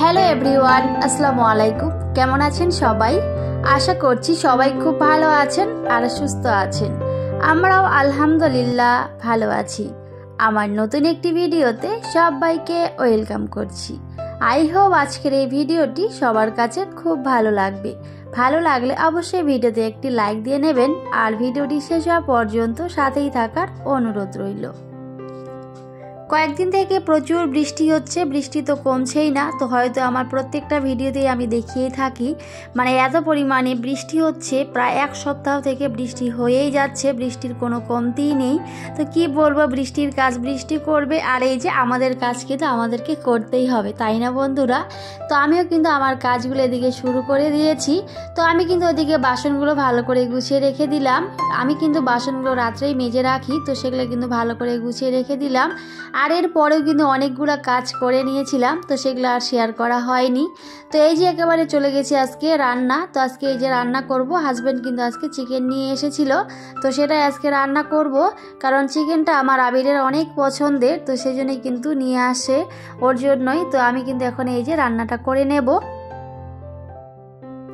Hello everyone, আসসালামু আলাইকুম। কেমন আছেন সবাই? আশা করছি সবাই খুব ভালো আছেন আর সুস্থ আছেন। আমরাও আলহামদুলিল্লাহ ভালো আছি। আমার নতুন একটি ভিডিওতে সবাইকে ওয়েলকাম করছি। আই হোপ আজকের এই ভিডিওটি সবার কাছে খুব ভালো লাগবে। ভালো লাগলে অবশ্যই ভিডিওতে একটি লাইক দিয়ে নেবেন আর ভিডিওটি শেষ হওয়া পর্যন্ত সাথেই থাকার অনুরোধ রইল। কয়েকদিন থেকে প্রচুর বৃষ্টি হচ্ছে, বৃষ্টি তো কমছেই না। তো হয়তো আমার প্রত্যেকটা ভিডিওতেই আমি দেখিয়েই থাকি, মানে এত পরিমাণে বৃষ্টি হচ্ছে, প্রায় এক সপ্তাহ থেকে বৃষ্টি হয়েই যাচ্ছে, বৃষ্টির কোনো কমতিই নেই। তো কি বলবো, বৃষ্টির কাজ বৃষ্টি করবে, আর এই যে আমাদের কাজ কিন্তু আমাদেরকে করতেই হবে, তাই না বন্ধুরা? তো আমিও কিন্তু আমার কাজগুলো এদিকে শুরু করে দিয়েছি। তো আমি কিন্তু ওদিকে বাসনগুলো ভালো করে গুছিয়ে রেখে দিলাম। আমি কিন্তু বাসনগুলো রাত্রেই মেজে রাখি, তো সেগুলো কিন্তু ভালো করে গুছিয়ে রেখে দিলাম। আর এর পরেও কিন্তু অনেকগুলো কাজ করে নিয়েছিলাম, তো সেগুলো আর শেয়ার করা হয়নি। তো এই যে একেবারে চলে গেছি আজকে রান্না। তো আজকে এই যে রান্না করব, হাজব্যান্ড কিন্তু আজকে চিকেন নিয়ে এসেছিল, তো সেটাই আজকে রান্না করব। কারণ চিকেনটা আমার আবিরের অনেক পছন্দের, তো সেই জন্যই কিন্তু নিয়ে আসে, ওর জন্যই। তো আমি কিন্তু এখন এই যে রান্নাটা করে নেব।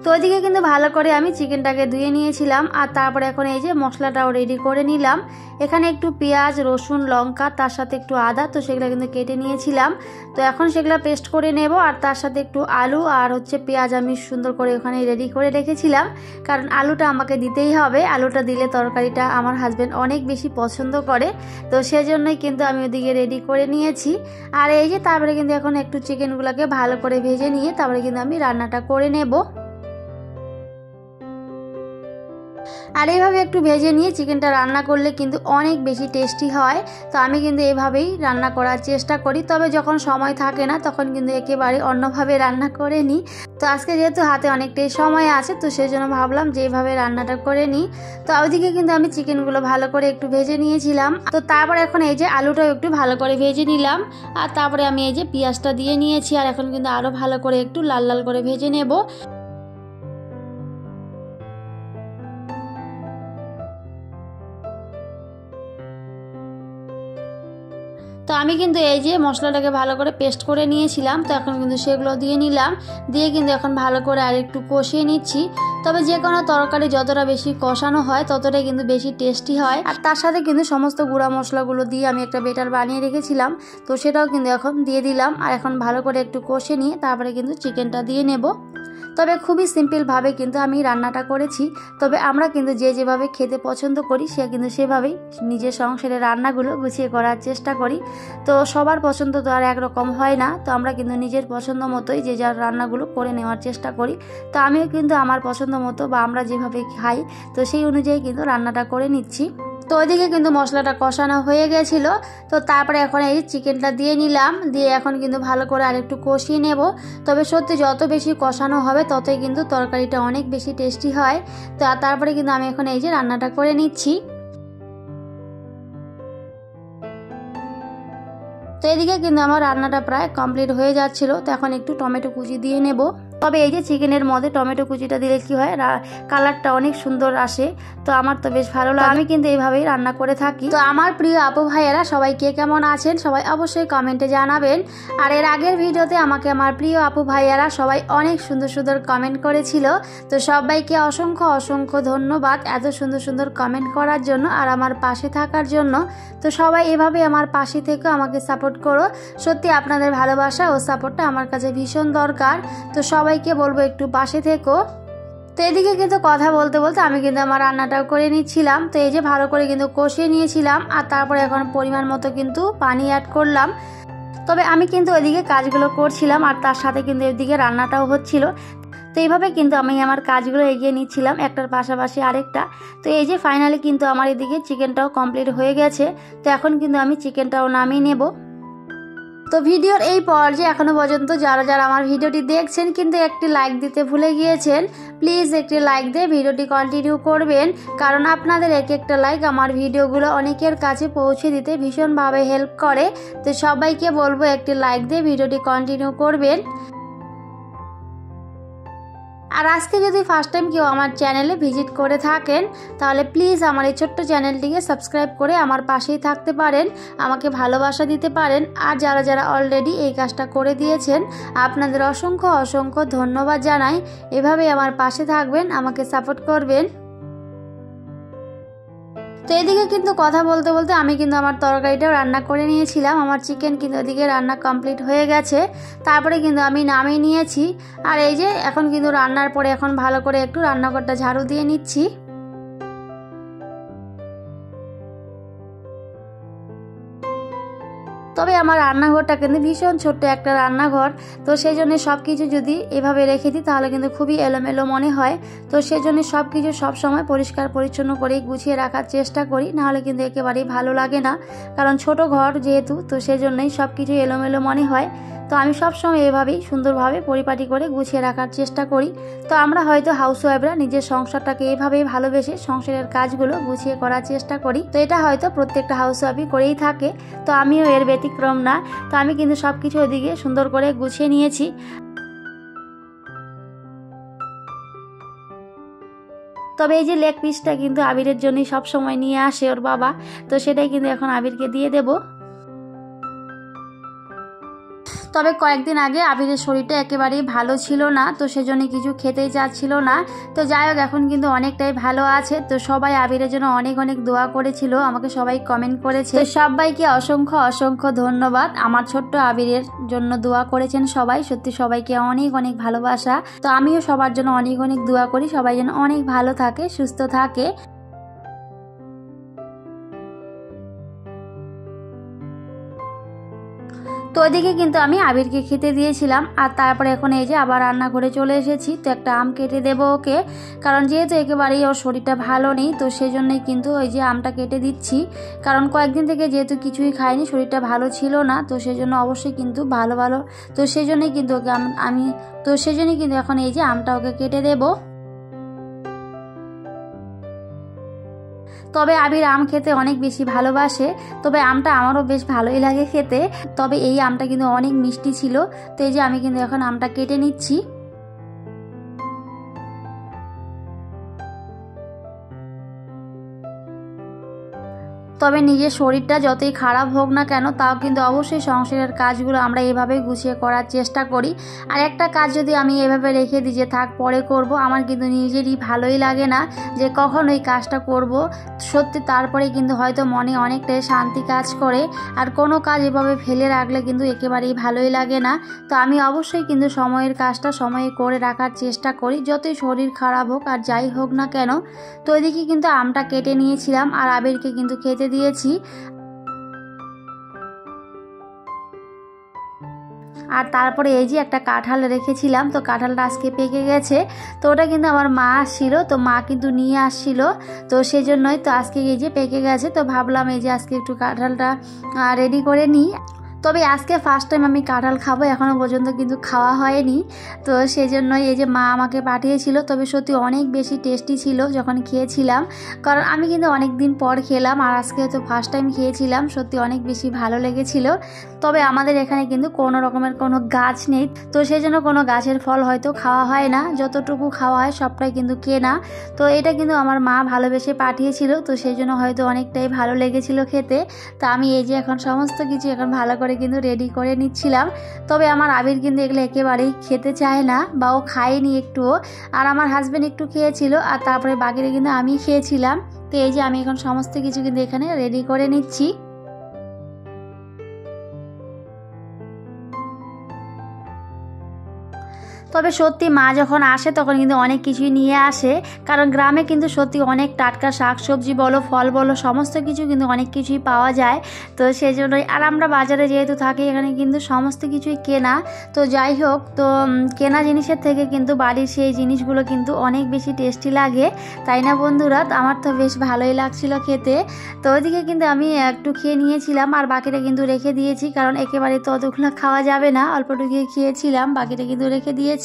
তো ওইদিকে কিন্তু ভালো করে আমি চিকেনটাকে ধুয়ে নিয়েছিলাম, আর তারপরে এখন এই যে মশলাটাও রেডি করে নিলাম। এখানে একটু পেঁয়াজ, রসুন, লঙ্কা, তার সাথে একটু আদা, তো সেগুলো কিন্তু কেটে নিয়েছিলাম। তো এখন সেগুলো পেস্ট করে নেব, আর তার সাথে একটু আলু আর পেঁয়াজ আমি সুন্দর করে ওখানে রেডি করে রেখেছিলাম, কারণ আলুটা আমাকে দিতেই হবে। আলুটা দিলে তরকারিটা আমার হাজব্যান্ড অনেক বেশি পছন্দ করে, তো সেজন্যই কিন্তু আমি ওদিকে রেডি করে নিয়েছি। আর এই যে তারপরে কিন্তু এখন একটু চিকেনগুলোকে ভালো করে ভেজে নিয়ে তারপরে কিন্তু আমি রান্নাটা করে নেব। আর এইভাবে একটু ভেজে নিয়ে চিকেনটা রান্না করলে কিন্তু অনেক বেশি টেস্টি হয়। তো আমি কিন্তু এইভাবেই রান্না করার চেষ্টা করি, তবে যখন সময় থাকে না তখন কিন্তু একেবারে অন্যভাবে রান্না করে নিই। তো আজকে যেহেতু হাতে অনেকটাই সময় আছে, তো সেই জন্য ভাবলাম যে এইভাবে রান্নাটা করে নিই। তো ওইদিকে কিন্তু আমি চিকেনগুলো ভালো করে একটু ভেজে নিয়েছিলাম। তো তারপর এখন এই যে আলুটাও একটু ভালো করে ভেজে নিলাম, আর তারপরে আমি এই যে পেঁয়াজটা দিয়ে নিয়েছি, আর এখন কিন্তু আরও ভালো করে একটু লাল লাল করে ভেজে নেব। তো আমি কিন্তু এই যে মশলাটাকে ভালো করে পেস্ট করে নিয়েছিলাম, তো এখন কিন্তু সেগুলো দিয়ে নিলাম, দিয়ে কিন্তু এখন ভালো করে আর একটু কষিয়ে নিচ্ছি। তবে যে কোনো তরকারি যতটা বেশি কষানো হয় ততটাই কিন্তু বেশি টেস্টি হয়। আর তার সাথে কিন্তু সমস্ত গুঁড়া মশলাগুলো দিয়ে আমি একটা বেটার বানিয়ে রেখেছিলাম, তো সেটাও কিন্তু এখন দিয়ে দিলাম। আর এখন ভালো করে একটু কষে নিয়ে তারপরে কিন্তু চিকেনটা দিয়ে নেব। তবে খুবই সিম্পলভাবে কিন্তু আমি রান্নাটা করেছি। তবে আমরা কিন্তু যে যেভাবে খেতে পছন্দ করি সে কিন্তু সেভাবেই নিজের সংসারের রান্নাগুলো গুছিয়ে করার চেষ্টা করি। তো সবার পছন্দ তো আর একরকম হয় না, তো আমরা কিন্তু নিজের পছন্দ মতোই যে যার রান্নাগুলো করে নেওয়ার চেষ্টা করি। তো আমিও কিন্তু আমার পছন্দ মতো বা আমরা যেভাবে খাই তো সেই অনুযায়ী কিন্তু রান্নাটা করে নিচ্ছি। তো ওইদিকে কিন্তু মশলাটা কষানো হয়ে গেছিল, তো তারপরে এখন এই চিকেনটা দিয়ে নিলাম, দিয়ে এখন কিন্তু ভালো করে আরেকটু কষিয়ে নেব। তবে সত্যি যত বেশি কষানো হবে ততই কিন্তু তরকারিটা অনেক বেশি টেস্টি হয়। তো তারপরে কিন্তু আমি এখন এই যে রান্নাটা করে নিচ্ছি। তো এদিকে কিন্তু আমার রান্নাটা প্রায় কমপ্লিট হয়ে যাচ্ছিল। তো এখন একটু টমেটো কুচি দিয়ে নেব। তবে এই যে চিকেনের মধ্যে টমেটো কুচিটা দিলে কি হয়, কালারটা অনেক সুন্দর আসে। তো আমার তো বেশ ভালো লাগে, আমি কিন্তু এইভাবেই রান্না করে থাকি। তো আমার প্রিয় আপু ভাইয়েরা সবাই কে কেমন আছেন সবাই অবশ্যই কমেন্টে জানাবেন। আর এর আগের ভিডিওতে আমাকে আমার প্রিয় আপু ভাইয়েরা সবাই অনেক সুন্দর সুন্দর কমেন্ট করেছিল, তো সবাইকে অসংখ্য অসংখ্য ধন্যবাদ এত সুন্দর সুন্দর কমেন্ট করার জন্য আর আমার পাশে থাকার জন্য। তো সবাই এভাবে আমার পাশে থেকে আমাকে সাপোর্ট করো। সত্যি আপনাদের ভালোবাসা ও সাপোর্টটা আমার কাছে ভীষণ দরকার। তো সবাইকে বলবো একটু পাশে থেকো। তো এদিকে কিন্তু কথা বলতে বলতে আমি কিন্তু আমার রান্নাটাও করে নিচ্ছিলাম। তো এই যে ভালো করে কিন্তু কষিয়ে নিয়েছিলাম, আর তারপরে এখন পরিমাণ মতো কিন্তু পানি অ্যাড করলাম। তবে আমি কিন্তু ওইদিকে কাজগুলো করছিলাম আর তার সাথে কিন্তু এদিকে রান্নাটাও হচ্ছিল। তো এইভাবে কিন্তু আমি আমার কাজগুলো এগিয়ে নিচ্ছিলাম একটার পাশাপাশি আরেকটা। তো এই যে ফাইনালি কিন্তু আমার এদিকে চিকেনটাও কমপ্লিট হয়ে গেছে। তো এখন কিন্তু আমি চিকেনটাও নামিয়ে নেব। তো ভিডিওর এই পর্যায়ে এখনো পর্যন্ত যারা যারা আমার ভিডিওটি দেখছেন কিন্তু একটি লাইক দিতে ভুলে গিয়েছেন, প্লিজ একটি লাইক দিয়ে ভিডিওটি কন্টিনিউ করবেন, কারণ আপনাদের এক একটা লাইক আমার ভিডিওগুলো অনেকের কাছে পৌঁছে দিতে ভীষণভাবে হেল্প করে। তো সবাইকে বলবো একটি লাইক দিয়ে ভিডিওটি কন্টিনিউ করবেন। আর আজকে যদি ফার্স্ট টাইম কেউ আমার চ্যানেলে ভিজিট করে থাকেন তাহলে প্লিজ আমার এই ছোট্ট চ্যানেলটিকে সাবস্ক্রাইব করে আমার পাশেই থাকতে পারেন, আমাকে ভালোবাসা দিতে পারেন। আর যারা যারা অলরেডি এই কাজটা করে দিয়েছেন আপনাদের অসংখ্য অসংখ্য ধন্যবাদ জানাই। এভাবেই আমার পাশে থাকবেন, আমাকে সাপোর্ট করবেন। তো এদিকে কিন্তু কথা বলতে বলতে আমি কিন্তু আমার তরকারিটাও রান্না করে নিয়েছিলাম। আমার চিকেন কিন্তু এদিকে রান্না কমপ্লিট হয়ে গেছে, তারপরে কিন্তু আমি নামিয়ে নিয়েছি। আর এই যে এখন কিন্তু রান্নার পরে এখন ভালো করে একটু রান্নাঘরটা ঝাড়ু দিয়ে নিচ্ছি। তবে আমার রান্নাঘরটা কিন্তু ভীষণ ছোট্ট একটা রান্নাঘর, তো সেই জন্য সব কিছু যদি এভাবে রেখে দিই তাহলে কিন্তু খুবই এলোমেলো মনে হয়। তো সেই জন্য সব কিছু সবসময় পরিষ্কার পরিচ্ছন্ন করে গুছিয়ে রাখার চেষ্টা করি, নাহলে কিন্তু একেবারেই ভালো লাগে না। কারণ ছোট ঘর যেহেতু, তো সেই জন্যই সব কিছু এলোমেলো মনে হয়। তো আমি সবসময় এভাবেই সুন্দরভাবে পরিপাটি করে গুছিয়ে রাখার চেষ্টা করি। তো আমরা হয়তো হাউসওয়াইফরা নিজের সংসারটাকে এভাবেই ভালোবেসে সংসারের কাজগুলো গুছিয়ে করার চেষ্টা করি। তো এটা হয়তো প্রত্যেকটা হাউসওয়াইফই করেই থাকে, তো আমিও এর ব্যতিক্রম না। তো আমি কিন্তু সব কিছু ওদিকে সুন্দর করে গুছিয়ে নিয়েছি। তবে এই যে লেগ পিসটা কিন্তু আবিরের জন্যই সবসময় নিয়ে আসে ওর বাবা, তো সেটাই কিন্তু এখন আবিরকে দিয়ে দেবো। তবে কয়েকদিন আগে আবিরের শরীরটা একেবারেই ভালো ছিল না, তো সেজন্য কিছু খেতেই চাচ্ছিল না। তো যাই হোক এখন কিন্তু অনেকটাই ভালো আছে। তো সবাই আবিরের জন্য অনেক অনেক দোয়া করেছিল, আমাকে সবাই কমেন্ট করেছে। সবাইকে অসংখ্য অসংখ্য ধন্যবাদ। আমার ছোট্ট আবিরের জন্য দোয়া করেছেন সবাই, সত্যি সবাইকে অনেক অনেক ভালোবাসা। তো আমিও সবার জন্য অনেক অনেক দোয়া করি, সবাই যেন অনেক ভালো থাকে, সুস্থ থাকে। তো ওইদিকে কিন্তু আমি আবিরকে খেতে দিয়েছিলাম। আর তারপরে এখন এই যে আবার রান্নাঘরে চলে এসেছি। তো একটা আম কেটে দেবো ওকে, কারণ যেহেতু একেবারেই ওর শরীরটা ভালো নেই, তো সেজন্যই কিন্তু ওই যে আমটা কেটে দিচ্ছি। কারণ কয়েকদিন থেকে যেহেতু কিছুই খাইনি, শরীরটা ভালো ছিল না, তো সেজন্য অবশ্যই কিন্তু ভালো ভালো, তো সেজন্যই কিন্তু ওকে আমি তো সেজন্যই কিন্তু এখন এই যে আমটা ওকে কেটে দেবো। তবে আবির আম খেতে অনেক বেশি ভালোবাসে, তবে আমটা আমারও বেশ ভালোই লাগে খেতে। তবে এই আমটা কিন্তু অনেক মিষ্টি ছিল। তো এই যে আমি কিন্তু এখন আমটা কেটে নিচ্ছি। তবে নিজের শরীরটা যতই খারাপ হোক না কেন, তাও কিন্তু অবশ্যই সংসারের কাজগুলো আমরা এভাবে গুছিয়ে করার চেষ্টা করি। আর একটা কাজ যদি আমি এভাবে রেখে দিই যে থাক পরে করব, আমার কিন্তু নিজেরই ভালোই লাগে না যে কখন ওই কাজটা করব। সত্যি তারপরে কিন্তু হয়তো মনে অনেকটাই শান্তি কাজ করে। আর কোনো কাজ এভাবে ফেলে রাখলে কিন্তু একেবারেই ভালোই লাগে না। তো আমি অবশ্যই কিন্তু সময়ের কাজটা সময়ে করে রাখার চেষ্টা করি, যতই শরীর খারাপ হোক আর যাই হোক না কেন। তো ওইদিকে কিন্তু আমটা কেটে নিয়েছিলাম আর আবিরকে কিন্তু খেতে দিয়েছি। আর তারপরে এই যে একটা কাঁঠাল রেখেছিলাম, তো কাঁঠালটা আজকে পেকে গেছে। তো ওটা কিন্তু আমার মা আসছিল, তো মা কিন্তু নিয়ে আসছিল, তো সেই জন্যই তো আজকে এই যে পেকে গেছে। তো ভাবলাম এই যে আজকে একটু কাঁঠালটা রেডি করে নিই। তবে আজকে ফার্স্ট টাইম আমি কাঁঠাল খাবো, এখনও পর্যন্ত কিন্তু খাওয়া হয়নি। তো সেই জন্যই এই যে মা আমাকে পাঠিয়েছিল। তবে সত্যি অনেক বেশি টেস্টি ছিল যখন খেয়েছিলাম, কারণ আমি কিন্তু অনেক দিন পর খেলাম আর আজকে তো ফার্স্ট টাইম খেয়েছিলাম। সত্যি অনেক বেশি ভালো লেগেছিল। তবে আমাদের এখানে কিন্তু কোনো রকমের কোনো গাছ নেই, তো সেই জন্য কোনো গাছের ফল হয়তো খাওয়া হয় না, যতটুকু খাওয়া হয় সবটাই কিন্তু কেনা। তো এটা কিন্তু আমার মা ভালোবেসে পাঠিয়েছিল, তো সেই জন্য হয়তো অনেকটাই ভালো লেগেছিল খেতে। তো আমি এই যে এখন সমস্ত কিছু এখন ভালো করে কিন্তু রেডি করে নিচ্ছিলাম। তবে আমার আবির কিন্তু এগুলো একেবারেই খেতে চায় না, বা ও খায়নি একটুও। আর আমার হাজব্যান্ড একটু খেয়েছিল, আর তারপরে বাকিটা কিন্তু আমি খেয়েছিলাম। তো এই যে আমি এখন সমস্ত কিছু কিন্তু এখানে রেডি করে নিচ্ছি। তবে সত্যি মা যখন আসে তখন কিন্তু অনেক কিছুই নিয়ে আসে, কারণ গ্রামে কিন্তু সত্যি অনেক টাটকা শাকসবজি বলো, ফল বলো, সমস্ত কিছু কিন্তু অনেক কিছুই পাওয়া যায়। তো সেই জন্যই, আর আমরা বাজারে যেহেতু থাকি এখানে কিন্তু সমস্ত কিছুই কেনা। তো যাই হোক, তো কেনা জিনিসের থেকে কিন্তু বাড়ির সেই জিনিসগুলো কিন্তু অনেক বেশি টেস্টি লাগে, তাই না বন্ধুরা? আমার তো বেশ ভালোই লাগছিল খেতে। তো ওইদিকে কিন্তু আমি একটু খেয়ে নিয়েছিলাম, আর বাকিটা কিন্তু রেখে দিয়েছি, কারণ একেবারে তো অতগুলো খাওয়া যাবে না, অল্পটুকু খেয়েছিলাম, বাকিটা কিন্তু রেখে দিয়েছি।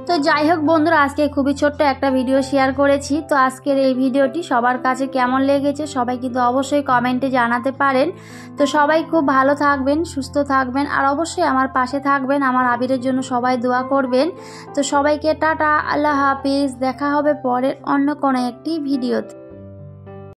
তো যাই হোক বন্ধুরা, আজকে খুবই ছোট্ট একটা ভিডিও শেয়ার করেছি। তো আজকের এই ভিডিওটি সবার কাছে কেমন লেগেছে সবাই কিন্তু অবশ্যই কমেন্টে জানাতে পারেন। তো সবাই খুব ভালো থাকবেন, সুস্থ থাকবেন, আর অবশ্যই আমার পাশে থাকবেন, আমার আবিরের জন্য সবাই দোয়া করবেন। তো সবাইকে টাটা, আল্লাহ হাফিজ, দেখা হবে পরের অন্য কোনো একটি ভিডিওতে।